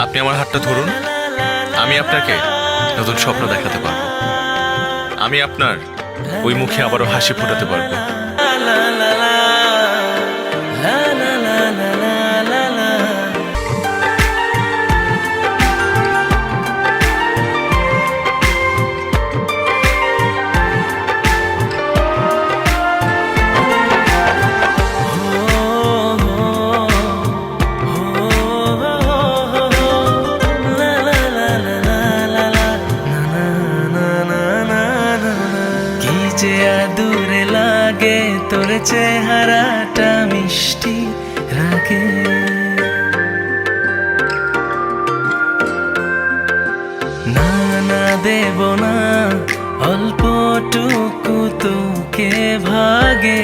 আপনি আমার হাতটা ধরুন, আমি আপনাকে নতুন স্বপ্ন দেখাতে পারবো। আমি আপনার ওই মুখে আবারও হাসি ফোটাতে পারবো। দূরে লাগে তোর চেহারাটা মিষ্টি রাগে, না না দেব না অল্পটুকু তোকে ভাগে।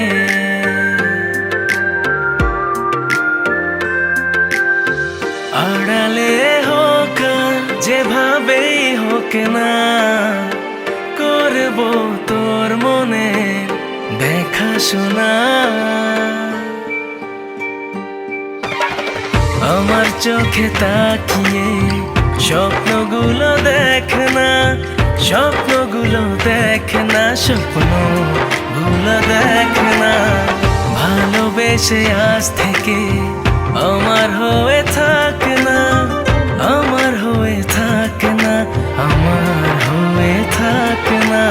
আড়ালে হোক যেভাবেই হোক না, করবো তোর মনে দেখাশোনা। আমার চোখে তাকিয়ে স্বপ্নগুলো দেখ না, স্বপ্নগুলো দেখ না, স্বপ্নগুলো দেখ না। ভালোবেসে আজ থেকে আমার হয়ে থাক না, আমার হয়ে থাক না, আমার হয়ে থাক না।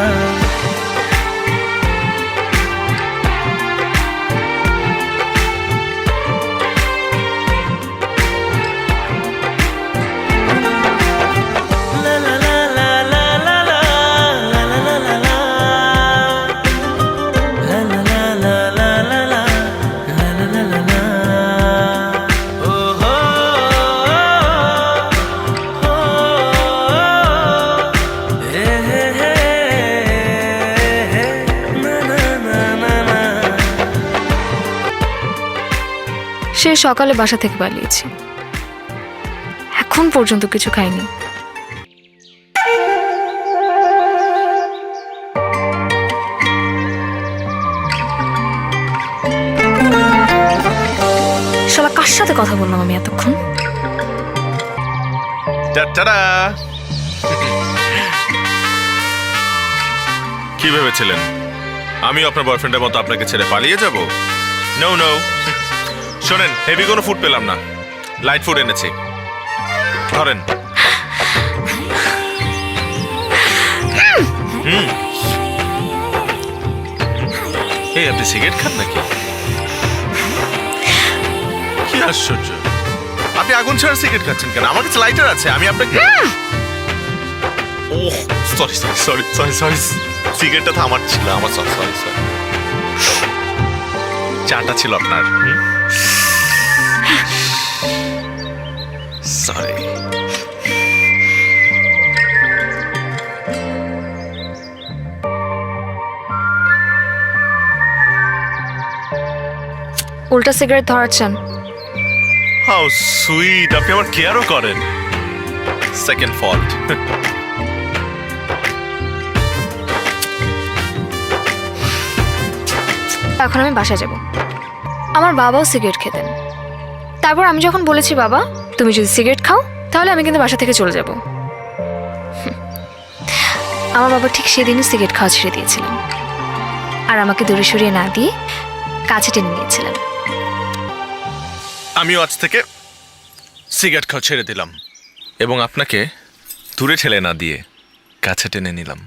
সে সকালে বাসা থেকে পালিয়েছি, এখন পর্যন্ত কিছু খাইনি। শালা কার সাথে কথা বললাম আমি এতক্ষণ? কি ভেবেছিলেন আমি আপনার বয়ফ্রেন্ডের মতো আপনাকে ছেড়ে পালিয়ে যাব? No no. শোনেন, হেভি কোনো ফুড পেলাম না, লাইট ফুড এনেছি, ধরেন। এই আপনি সিগারেট খান নাকি? কি আশ্চর্য, আপনি আগুন ছাড়া সিগারেট খাচ্ছেন কেন? আমার কাছে লাইটার আছে, আমি আপনাকে। Oh sorry sorry sorry sorry sorry, সিগারেটটা তো আমার ছিল, আমার সরি সরি সরি। চাটা ছিল আপনার। সরি। উল্টা সিগারেট ধরাচ্ছেন। হাউ সুইট, আপনি আমার কেয়ারও করেন। Second fault. এখন আমি বাসায় যাব। আমার বাবাও সিগারেট খেতেন, তারপর আমি যখন বলেছি বাবা তুমি যদি সিগারেট খাও তাহলে আমি কিন্তু বাসা থেকে চলে যাব, আমার বাবা ঠিক সেদিনই সিগারেট খাওয়া ছেড়ে দিয়েছিলেন আর আমাকে দূরে সরিয়ে না দিয়ে কাছে টেনে নিয়েছিলেন। আমিও আজ থেকে সিগারেট খাওয়া ছেড়ে দিলাম এবং আপনাকে দূরে ঠেলে না দিয়ে কাছে টেনে নিলাম।